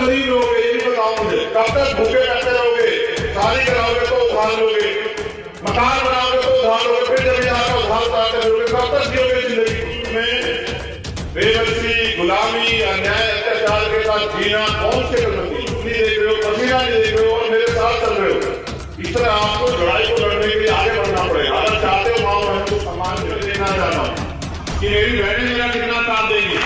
गरीब रहोगे ये भी बताओ मुझे। कब तक भूखे बैठे रहोगे? शादी कराओगे तो उधार लोगे, मकान बनाओगे तो उधार लोगे, फिर जब यहाँ का उधार उतारते रहोगे। कब तक जियोगे जिंदगी में? बेबसी, गुलामी, अन्याय, अत्याचार के साथ जीना कौन से नहीं देख रहे हो, पसीना नहीं देख रहे हो और मेरे साथ चल रहे हो। इस तरह आपको लड़ाई को लड़ने के लिए आगे बढ़ना पड़ेगा। अगर चाहते हो माँ बहन को सम्मान देना चाहता हूँ कि मेरी बहनें मेरा कितना साथ देंगी।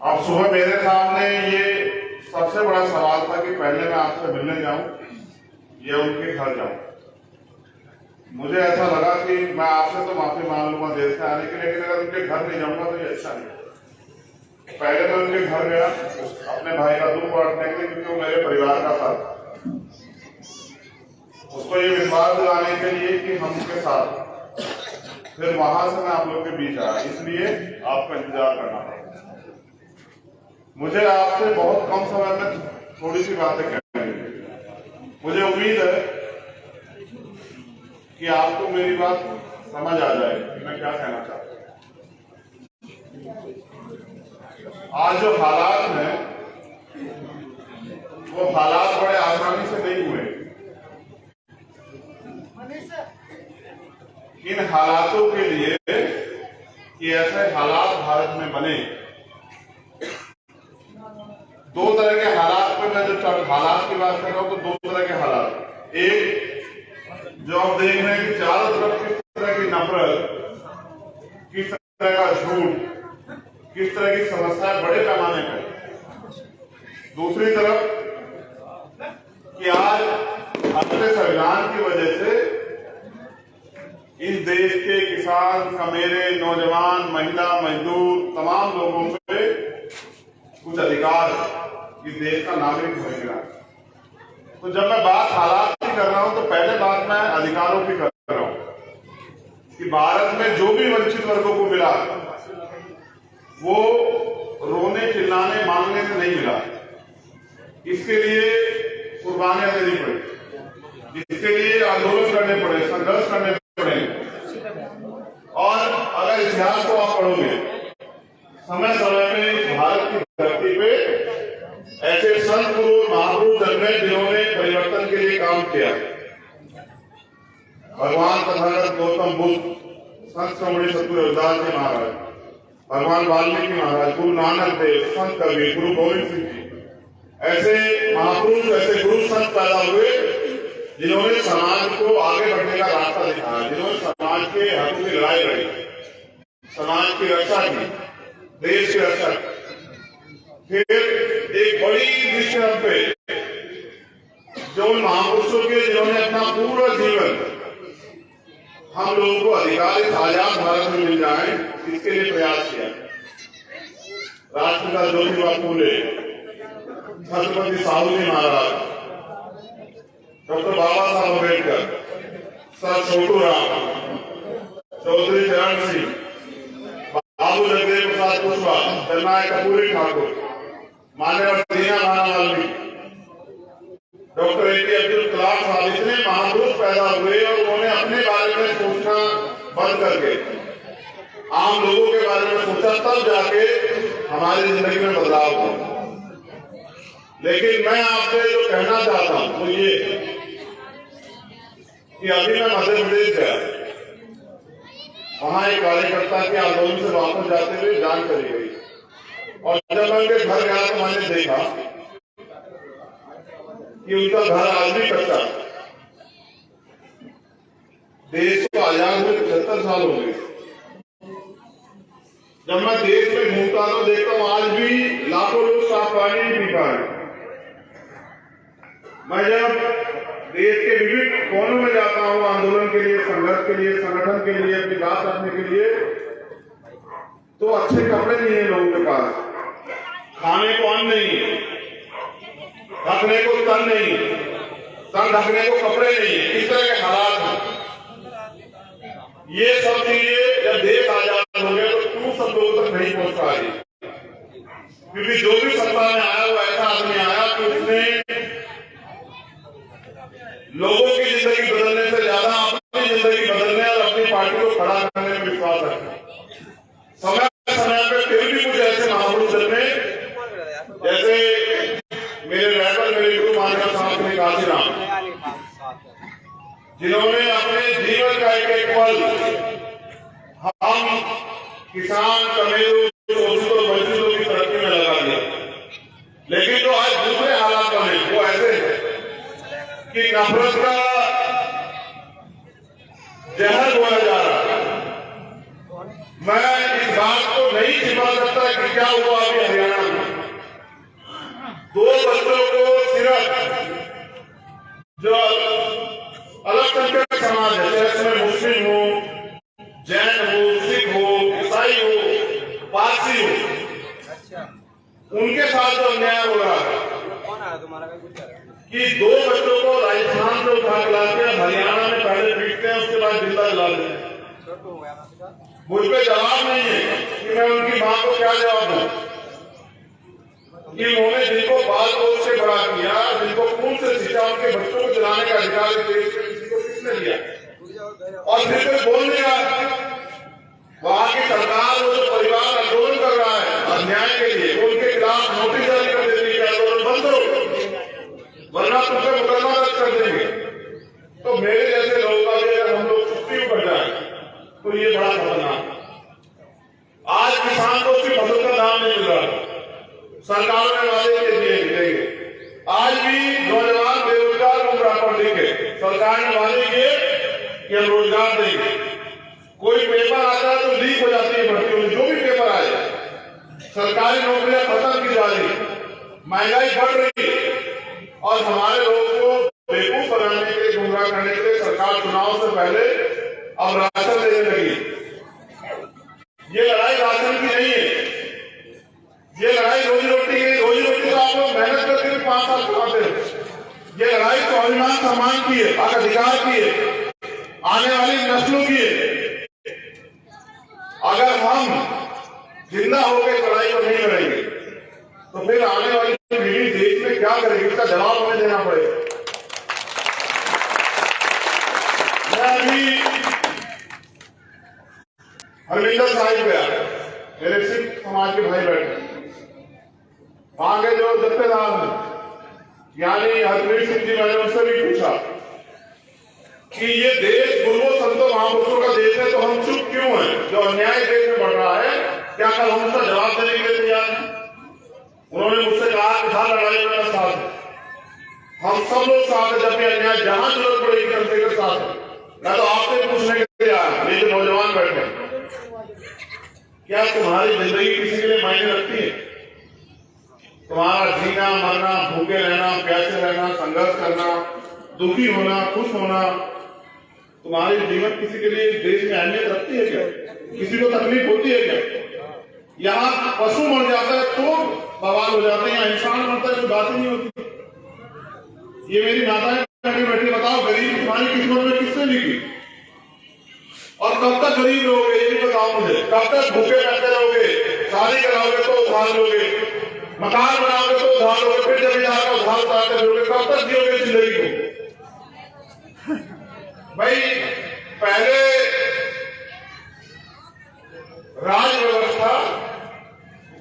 अब सुबह मेरे सामने ये सबसे बड़ा सवाल था कि पहले मैं आपसे मिलने जाऊं या उनके घर जाऊं। मुझे ऐसा लगा कि मैं आपसे तो माफी मांग लूंगा देर से आने के लिए, लेकिन अगर उनके घर नहीं जाऊंगा तो ये अच्छा नहीं। पहले मैं उनके घर गया अपने भाई का दुख बांटने के लिए, क्योंकि वो मेरे परिवार का था। उसको ये विश्वास दिलाने के लिए कि हम उनके साथ, फिर वहां से मैं आप लोग के बीच आया, इसलिए आपका इंतजार करना पड़ा। मुझे आपसे बहुत कम समय में थोड़ी सी बातें कहनी है। मुझे उम्मीद है कि आपको मेरी बात समझ आ जाए कि मैं क्या कहना चाहता हूं। आज जो हालात हैं वो हालात बड़े आसानी से नहीं हुए। इन हालातों के लिए कि ऐसे हालात भारत में बने, दो तरह के हालात पर मैं जो हालात की बात कर रहा हूं तो दो तरह के हालात। एक जो आप देख रहे हैं कि चारों तरफ किस तरह की नफरत, किस तरह का झूठ, किस तरह की समस्याएं बड़े पैमाने पर। दूसरी तरफ कि आज अपने संविधान की वजह से इस देश के किसान, कमेरे, नौजवान, महिला, मजदूर तमाम लोगों पे कुछ अधिकार इस देश का नागरिक होने मिला। तो जब मैं बात हालात की कर रहा हूं तो पहले बात मैं अधिकारों की कर रहा हूं कि भारत में जो भी वंचित वर्गों को मिला वो रोने, चिल्लाने, मांगने से नहीं मिला। इसके लिए कुर्बानियां देनी पड़ी, इसके लिए आंदोलन करने पड़े, संघर्ष करने पड़े। और अगर इतिहास को आप पढ़ोगे, समय समय में भारत की धरती पे ऐसे संत गुरु महापुरुष जन्मे जिन्होंने परिवर्तन के लिए काम किया। भगवान तथागत गौतम बुद्ध, संत शिरोमणि सतगुरु रविदास जी महाराज, भगवान वाल्मीकि महाराज, गुरु नानक देव, संत कबीर, गुरु गोविंद सिंह जी, ऐसे महापुरुष, ऐसे गुरु संत पैदा हुए जिन्होंने समाज को आगे बढ़ने का रास्ता दिखाया, जिन्होंने समाज के हकों की लड़ाई लड़ी, समाज की रक्षा की, देश की रक्षा। फिर एक बड़ी दृष्टि पे जो महापुरुषों के जिन्होंने अपना पूरा जीवन हम लोगों को अधिकार इस आजाद भारत में मिल जाए, इसके लिए प्रयास किया। राष्ट्रपिता ज्योतिबा फूले, छत्रपति साहू जी महाराज, डॉक्टर बाबा साहब अम्बेडकर, सर छोटू राम, चौधरी चरण सिंह, बाबू जगदेव प्रसाद कुशवाहा, जननायक कपूरी ठाकुर, मान्यवर दीना नाना वाल्मीकि, डॉक्टर ए.पी. अब्दुल कलाम साहब, इतने महापुरुष पैदा हुए और उन्होंने अपने बारे में सोचना बंद करके आम लोगों के बारे में सोचा, तब जाके हमारी जिंदगी में बदलाव हुआ। लेकिन मैं आपसे जो कहना चाहता हूं वो ये कि अभी मैं मध्य प्रदेश गया, वहां एक कार्यकर्ता के आंदोलन से वापस जाते हुए जान चली गई, और जब मैं उनके घर गया तो मैंने देखा कि उनका घर आज भी कच्चा। देश को आजाद हुए 75 साल हो गए। जब मैं देश में घूमता तो देखता हूं आज भी लाखों लोग साफ पानी नहीं पी पा रहे। मैं जब देश के विभिन्न कोनों में जाता हूं आंदोलन के लिए, संघर्ष के लिए, संगठन के लिए, अपनी बात रखने के लिए, तो अच्छे कपड़े नहीं है लोगों के पास, खाने को अन्न नहीं है, ढकने को तन नहीं, तन ढकने को कपड़े नहीं, इस तरह के हालात हैं। ये सब चीजें जब देश आजाद हो गया तो क्यों सब लोगों तक नहीं पहुंच पा रही? क्योंकि जो भी सत्ता में आया वो ऐसा आदमी आया कि उसने लोगों की जिंदगी बदलने से ज्यादा अपनी जिंदगी बदलने और अपनी पार्टी को खड़ा करने में विश्वास रखा। समय समय पे फिर भी कुछ ऐसे महापुरुष जन्मे, जैसे मेरे राइवल मेरे गुरु मानव साहब ने काशीराम, जिन्होंने अपने जीवन का एक एक पल हम किसान कमेरों और मजदूरों की तरक्की में लगा दिया। लेकिन जो आज दूसरे हालात बने वो ऐसे हैं कि नफरत का जहर बोया जा रहा है। मैं इस बात को नहीं छिपा सकता कि क्या हुआ अभी हरियाणा में। 2 बच्चों को सिर्फ जो अल्पसंख्यक समाज है, जैसे मुस्लिम हो, जैन हो, सिख हो, ईसाई हो, पारसी हो, उनके साथ जो अन्याय हो रहा है कि 2 बच्चों को राजस्थान से उठा के लाके हरियाणा में पहले पीटते हैं, उसके बाद जिंदा जला देते हैं। मुझ पे जवाब नहीं है कि मैं उनकी मां को क्या जवाब दूं कि उन्होंने जिनको बाल पोष से बड़ा किया, जिनको खून से सींचा, उनके बच्चों को जलाने का अधिकार देश के किसी को किसने दिया? और फिर कोई बोल नहीं रहा। वहां की सरकार वो जो परिवार आंदोलन कर रहा है अन्याय के लिए, वो उनके खिलाफ नोटिस जारी कर देती है, आंदोलन बंद करो वरना तुमसे मुकदमा दर्ज कर देंगे। तो मेरे जैसे लोगों का भी अगर हम लोग छुट्टी कर जाए तो ये बड़ा खतरनाक है। आज किसान को उसकी फसल का दाम नहीं मिल रहा, सरकार ने वादे के दिए देंगे। आज भी नौजवान बेरोजगार घूम रहा पढ़ लिख के, सरकार ने वादे किए कि हम रोजगार देंगे। कोई पेपर आता है तो लीक हो जाती है भर्तियों में, जो भी पेपर आए सरकारी नौकरियां खत्म की जा रही, महंगाई बढ़ रही है और हमारे लोगों को बेवकूफ बनाने के लिए, गुमराह करने के लिए सरकार चुनाव से पहले अब राशन देने लगी। ये लड़ाई राशन की नहीं है, ये लड़ाई रोजी रोटी की। रोजी रोटी तो आप लोग मेहनत करके भी 5 साल कमाते हो। ये लड़ाई स्वाभिमान सम्मान की है, हक अधिकार की है, आने वाली नस्लों की है। अगर हम जिंदा होकर लड़ाई को नहीं लड़ेंगे तो फिर आने वाली पीढ़ी देश में क्या करेगी, इसका जवाब हमें देना पड़ेगा। मैं अभी हरमिंदर साहिब गया, मेरे सिख समाज के भाई बैठे, वहां के जो जत्थेदार हैं यानी हरप्रीत सिंह जी, मैंने उनसे भी पूछा कि ये देश गुरुओं संतों महापुरुषों का देश है तो हम चुप क्यों हैं? जो अन्याय देश में बढ़ रहा है, क्या कल हम उसका जवाब देने के लिए तैयार हैं? उन्होंने मुझसे कहा कि हर लड़ाई में साथ है, हम सब लोग साथ हैं, जब भी अन्याय जहां जरूरत पड़ेगी चंद्रशेखर साथ है। मैं तो आपसे पूछने के लिए आया, ये जो नौजवान बैठे, क्या तुम्हारी जिंदगी किसी के लिए मायने रखती है? तुम्हारा जीना मरना, भूखे रहना, प्यासे रहना, संघर्ष करना, दुखी होना, खुश होना, तुम्हारी जीवन किसी के लिए देश में अहमियत रखती है क्या? किसी को तकलीफ होती है क्या? यहाँ पशु मर जाता है तो बवाल हो जाते हैं, यहाँ इंसान मरता है तो बात ही नहीं होती। ये मेरी माताएं बैठी, बताओ गरीब तुम्हारी किस्मत में किसने लिखी? और कब तक गरीब रहोगे ये भी बताओ मुझे। कब तक भूखे बैठे रहोगे? शादी कराओगे तो उधार लोगे, मकान बनाओगे तो उधार लोगे, फिर जमींदार का उधार उतारते रहोगे, कब तक जियोगे जिंदगी को? भाई पहले राज व्यवस्था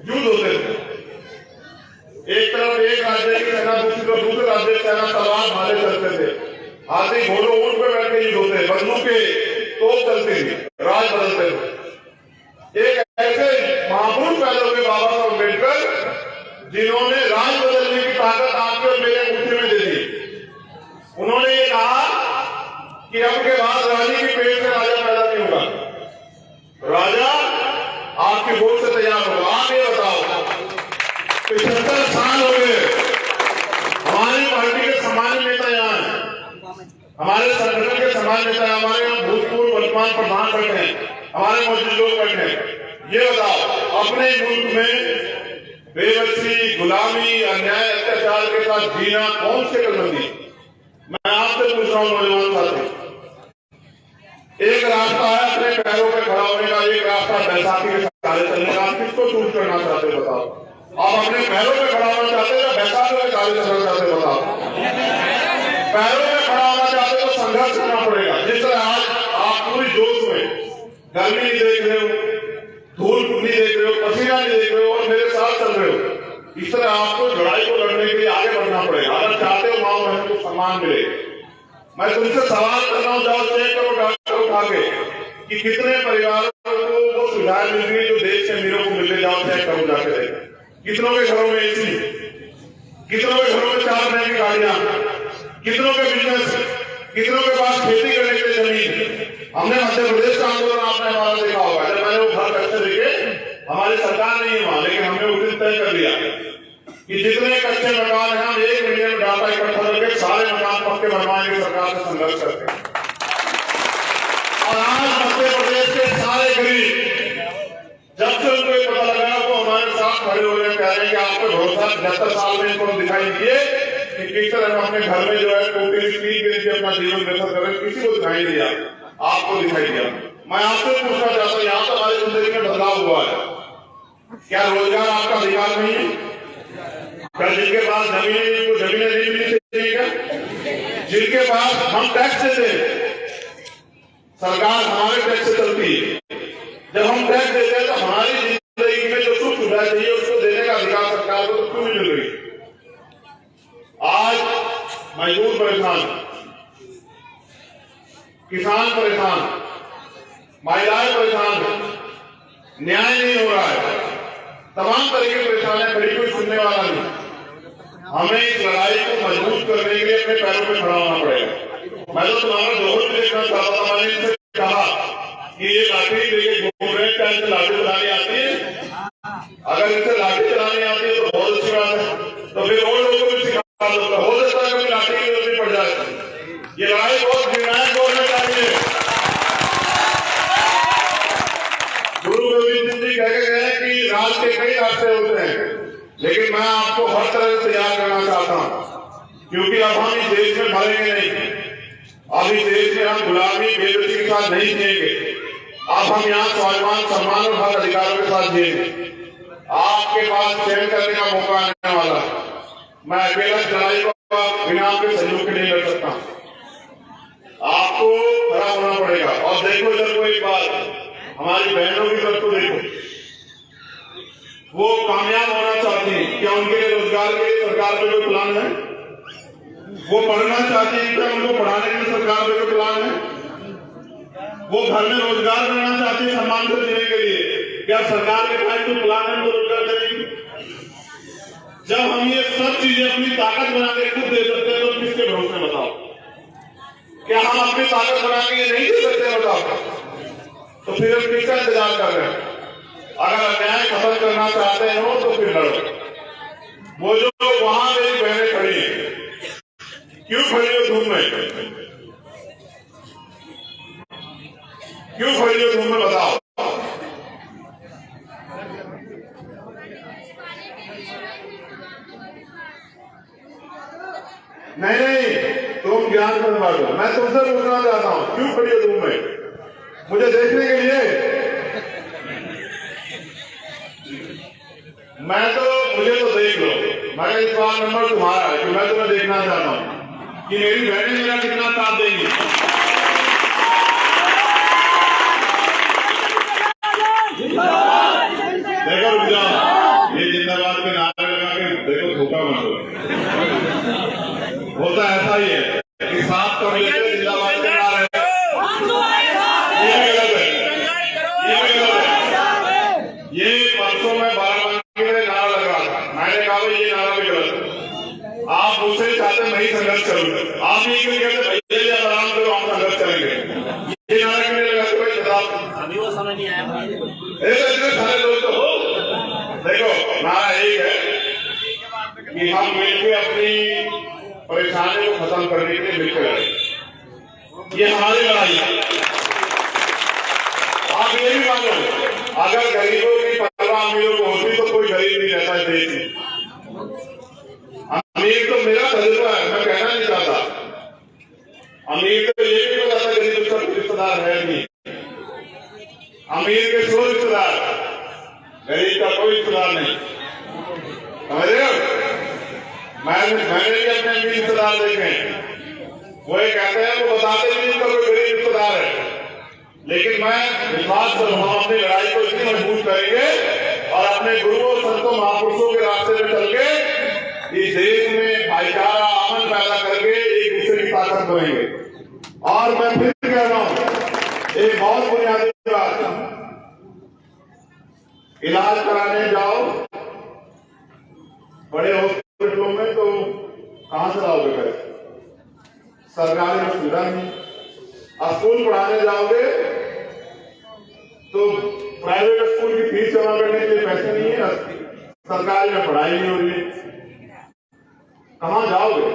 युद्ध होते थे, एक तरफ एक राज्य की सेना दूसरे राज्य की सेना तलवार भाले चलते थे, हाथी घोड़ों ऊंट पे बैठ के युद्ध होते, बंदूकें तोप चलती थी, राज बदलते थे। एक ऐसे महापुरुष पैदा हुए बाबा साहब अम्बेडकर, जिन्होंने राज बदलने की ताकत आपके और मेरे मुट्ठी में दे दी। उन्होंने ये कहा कि अब के बाद रानी की पेट से राजा पैदा नहीं होगा, राजा आपकी वोट से तैयार होगा। आप ये बताओ, 75 साल हो गए हमारी पार्टी के सामान्य नेता यहाँ हैं, हमारे संगठन के सामान्य नेता, हमारे यहाँ भूतपूर्व वर्तमान प्रधान बैठे हैं, हमारे मौजूद लोग बैठे हैं। ये बताओ, अपने मुल्क में बेबसी, गुलामी, अन्याय, अत्याचार के साथ जीना कौन से कलबंदी। मैं आपसे पूछ रहा हूं नौजवान साथी, एक रास्ता है अपने पैरों पे खड़ा होने का, एक रास्ता बैसाखी के सहारे चलने का। आप किसको चूज करना चाहते हो बताओ? आप अपने पैरों पे खड़ा होना चाहते हो या बैसाखी के सहारे चलना चाहते हो बताओ? पैरों पे खड़ा होना चाहते हो तो संघर्ष करना पड़ेगा। जिस तरह आज आप पूरी जोश में गर्मी नहीं देख रहे हो, धूल नहीं देख रहे हो, पसीना नहीं देख रहे हो और मेरे साथ चल रहे हो, इस तरह आपको लड़ाई को लड़ने के लिए आगे बढ़ना पड़ेगा अगर चाहते हो माँ बहन को सम्मान मिले। मैं तुमसे सवाल कर रहा हूं, जाओ चेक करो डॉक्टर उठा के कि कितने परिवारों को वो सुविधाएं मिल रही जो देश के अमीरों को मिलने, जाओ चेक करो जाके देखो। कितनों के घरों में एसी, कितनों के घरों में 4 महीने की गाड़ियां, कितनों के बिजनेस, कितनों के पास खेती करने के लिए जमीन। हमने मध्य प्रदेश का आंदोलन आपने हमारा देखा होगा, जब मैंने वो घर कच्चे देखे, हमारी सरकार नहीं है वहां, लेकिन हमने उस दिन तय कर लिया कि जितने कच्चे मकान हैं हम 1 महीने में डाटा इकट्ठा करके सारे मकान पक्के बनवाएंगे सरकार से संघर्ष करके। और आज मध्य प्रदेश के सारे गरीब जब से उनको ये पता लगा वो हमारे साथ खड़े हो रहे, कह रहे हैं कि आपको भरोसा 75 साल में इनको दिखाई दिए कि किस तरह हम अपने घर में जो है टोटली फ्री के लिए अपना जीवन व्यतीत कर रहे, किसी को दिखाई दिया, आपको दिखाई दिया। मैं आपसे पूछना चाहता हूँ, यहाँ तो हमारी जिंदगी में बदलाव हुआ है, क्या रोजगार आपका अधिकार नहीं है? क्या जिनके पास जमीन है उनको जमीनें नहीं मिलनी चाहिए क्या? जिनके पास हम टैक्स देते हैं, सरकार हमारे टैक्स से चलती है, जब हम टैक्स देते हैं तो हमारी जिंदगी में जो सुख सुविधा चाहिए उसको देने का अधिकार सरकार को तो क्यों नहीं मिल रही? आज मजदूर परेशान, किसान परेशान, महिलाएं परेशान, न्याय नहीं हो रहा है, तमाम तरीके की परेशानियां, कभी कोई सुनने वाला नहीं। हमें इस लड़ाई को मजबूत करने के लिए अपने पैरों पे खड़ा होना पड़ेगा। मैं तो तुम्हारा जोहर भी देखना चाहता था, मैंने इनसे कहा कि ये लाठी लेके घूम रहे हैं, क्या इनसे लाठी चलानी आती है? अगर इनसे लाठी चलानी आती है तो बहुत अच्छी बात है, तो फिर और लोगों को भी सिखा दो, हो सकता है कभी लाठी की जरूरत पड़ जाए। ये लड़ाई बहुत निर्णायक होने चाहिए। गुरु गोविंद सिंह जी कह के गए कि राज के कई रास्ते होते हैं, लेकिन मैं आपको हर तरह से तैयार करना चाहता हूं, क्योंकि अब हम इस देश में मरेंगे नहीं, अब इस देश में हम गुलामी बेइज्जती के साथ नहीं जिएंगे, अब हम यहाँ स्वाभिमान, सम्मान और हक अधिकारों के साथ जिएंगे। आपके पास चयन करने का मौका आने वाला है। मैं अकेला लड़ाई को बिना आपके सहयोग के नहीं लड़ सकता, आपको खड़ा होना पड़ेगा। और देखो जब कोई बात हमारी बहनों की तरफ को देखो, वो कामयाब होना चाहती है, क्या उनके लिए रोजगार के लिए सरकार पे कोई प्लान है? वो पढ़ना चाहती है, क्या उनको पढ़ाने के लिए सरकार पे कोई प्लान है? वो घर में रोजगार करना चाहती है सम्मान से जीने के लिए, क्या सरकार के पास कोई प्लान है उनको रोजगार देने की? जब हम ये सब चीजें अपनी ताकत बना के खुद दे सकते हैं तो किसके भरोसे बताओ? क्या हम अपनी ताकत बना के ये नहीं दे सकते बताओ? तो फिर हम किसका इंतजार कर रहे हैं? अगर अन्याय खत्म करना चाहते हो तो फिर लड़ो। वो जो वहां मेरी बहनें खड़ी हैं, क्यों खड़ी हो धूप में? क्यों खड़ी हो धूप में बताओ? नहीं, तुम ज्ञान मत बांटो। मैं तुमसे पूछना चाहता हूं, क्यों खड़ी हो धूप में? मुझे देखने के लिए? मुझे तो देख लो, मगर इस बार नंबर तुम्हारा है कि मैं तुम्हें देखना चाहता हूं कि मेरी बहनें मेरा कितना साथ देंगी। देखो रुक जाओ, ये जिंदाबाद के नारे लगा के देखो धोखा मत दो। होता ऐसा ही है कि साथ तो मिलते जिंदाबाद के नारे, ये गलत है, ये गलत है। ये परसों में बाराबंकी में नारा लग रहा था, मैंने कहा ये नारा भी गलत है। आप मुझसे चाहते मैं ही संघर्ष करूंगा, आप ही क्यों कहते भैया आराम करो हम संघर्ष करेंगे? ये नारा क्यों नहीं लगा? अभी वो समझ नहीं आया। इतने सारे लोग तो हो, देखो नारा एक है कि हम मिलकर अपनी परेशानी को खत्म करने के लिए मिलकर लड़ें। ये हमारी लड़ाई है। आप ये भी मानो, अगर गरीबों की परवाह अमीरों को होती तो कोई गरीब नहीं रहता देश में। अमीर तो मेरा तजुर्बा है, मैं कहना नहीं चाहता। अमीर तो ये भी पता था गरीब उसका रिश्तेदार है नहीं। अमीर के 100 रिश्तेदार, गरीब का कोई रिश्तेदार नहीं। समझ रहे हो? मैंने भी अपने अमीर रिश्तेदार देखे, वो ये कहते हैं, वो बताते भी नहीं कोई गरीब रिश्तेदार है। लेकिन मैं विश्वास कर रहा हूं अपनी लड़ाई को इतनी मजबूत करेंगे और अपने गुरुओं संतों महापुरुषों के रास्ते में चल के इस देश में भाईचारा अमन पैदा करके एक दूसरे की ताकत बनेंगे। और मैं फिर कह रहा हूं एक बहुत बुनियादी बात, इलाज कराने जाओ बड़े हॉस्पिटलों में तो कहां से लाओगे पैसे? सरकारी में सुविधा नहीं। स्कूल पढ़ाने जाओगे तो प्राइवेट स्कूल की फीस जमा करने के लिए पैसे नहीं है, सरकारी में पढ़ाई नहीं हो रही है, कहां जाओगे?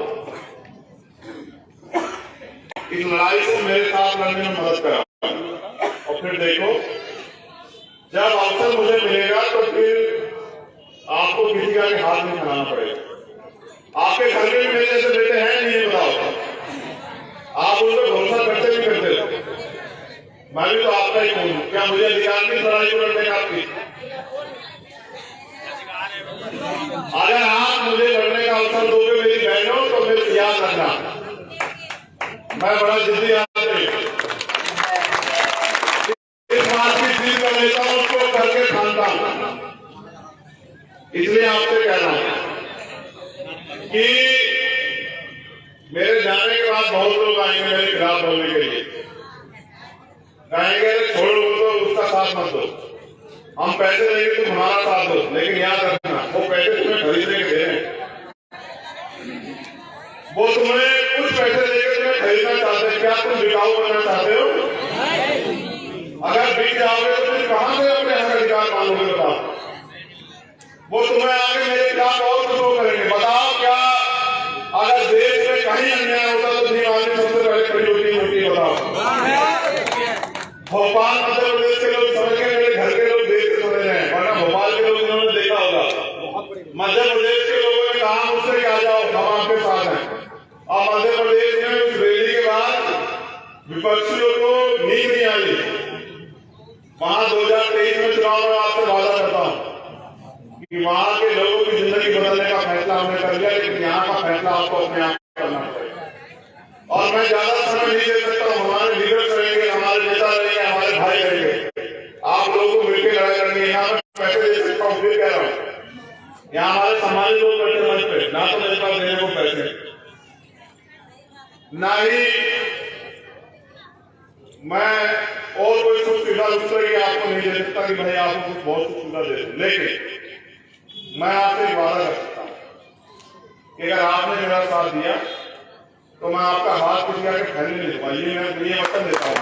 इस लड़ाई को मेरे साथ लड़ने में मदद करा और फिर देखो जब अवसर मुझे मिलेगा तो फिर आपको किसी का हाथ नहीं खिलाना पड़ेगा। आपके घर में मेरे जैसे बेटे हैं नहीं, बताओ आप उन पर भरोसा करते भी करते हो। मैं भी तो आपका ही हूं, क्या मुझे अधिकार नहीं लड़ाई को लड़ने का? आपकी अगर आप मुझे लड़ने का अवसर दोगे मेरी बहनों तो मेरे याद रखना, मैं बड़ा जिद्दी आदमी, इस बात की जीत कर लेता हूं, उसको करके ठानता हूं। इसलिए आपसे कह रहा हूं कि मेरे जाने के बाद बहुत लोग आएंगे मेरे खिलाफ बोलने के लिए, कहेंगे छोड़ो तो उसका साथ मत दो, हम पैसे देंगे तुम हमारा साथ दो। लेकिन याद रखना वो पैसे तुम्हें खरीदने के दे रहे हैं, वो तुम्हें कुछ पैसे देकर तुम्हें खरीदना चाहते हैं। क्या तुम बिकाऊ बनना चाहते हो? अगर बिक जाओगे तो तुम कहां से अपने हक अधिकार मांगोगे? बताओ। वो तुम्हें आगे मेरे खिलाफ और कुछ करेंगे। बताओ क्या अगर देश में कहीं अन्याय होता तो दीवानी सबसे पहले खड़ी होती? बताओ। भोपाल मध्य प्रदेश के लोग समझ के, मेरे घर के लोग देश से समझ रहे हैं, वरना भोपाल के लोग इन्होंने देखा होगा मध्य प्रदेश के लोगों ने कहा मुझसे क्या जाओ हम आपके साथ हैं। और मध्य प्रदेश में उस रैली के बाद विपक्षियों को नींद नहीं आई। वहां 2023 में चुनाव में आपसे वादा करता हूं कि वहां के लोगों की जिंदगी बदलने का फैसला हमने कर लिया, लेकिन यहाँ का फैसला आपको अपने आप करना पड़ेगा। और मैं ज्यादा समय नहीं दे सकता हूँ, हमारे लीडर करेंगे, हमारे नेता रहेंगे, हमारे भाई रहेंगे, आप लोगों को मिलकर लड़ाई करनी है। यहाँ मैं पैसे दे सकता हूँ, फिर कह रहा हूँ यहाँ हमारे समाज लोग बैठे मंच पे, ना तो मेरे पास देने को पैसे, ना ही मैं और कोई सुख सुविधा आपको नहीं दे सकता कि भाई आपको कुछ बहुत सुख सुविधा दे दूं। लेकिन मैं आपसे वादा कर सकता हूं कि अगर आपने मेरा साथ दिया तो मैं आपका हाथ किसी आके फैलने नहीं दूंगा। ये मैं वचन देता हूं।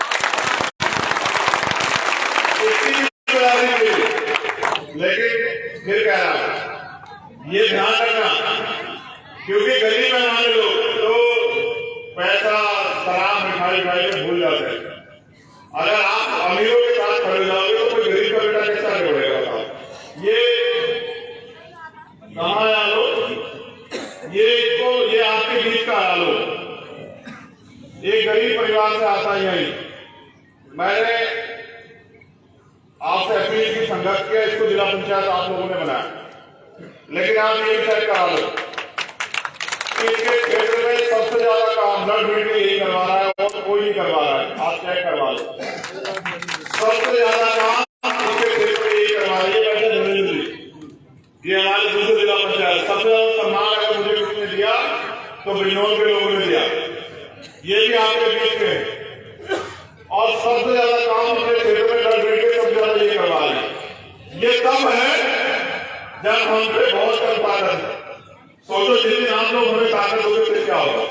लेकिन फिर कह रहा हूं ये ध्यान रखना, क्योंकि गली में हमारे लोग तो पैसा शराब मिठाई खाई के भूल जाते हैं। अगर आप अमीरों के साथ खड़े जाओगे तो कोई गरीब का बेटा कैसा आगे बढ़ेगा? बताओ। ये कहाँ आया लोग? ये आपके बीच का आया लोग, एक गरीब परिवार से आता ही नहीं। मैंने आपसे अपील की, संघर्ष किया, इसको जिला पंचायत आप लोगों ने बनाया, लेकिन आप ये चेक करा लो कि इसके क्षेत्र में सबसे ज्यादा काम ब्लड मीटिंग यही करवा रहा है और कोई नहीं करवा रहा है। आप चेक करवा लो, सबसे ज्यादा काम इसके क्षेत्र में यही करवा रही है। वैसे ये हमारे दूसरे जिला पंचायत सबसे ज्यादा सम्मान अगर मुझे किसने दिया तो बिजनौर के लोगों ने दिया, ये भी आपके बीच में। और सबसे ज्यादा काम अपने क्षेत्र में ब्लड मीटिंग सबसे ज्यादा ये करवा रही है। ये तब है जब हम पे बहुत कम ताकत है। सोचो जितनी आप लोग हमें ताकत होगी फिर क्या होगा?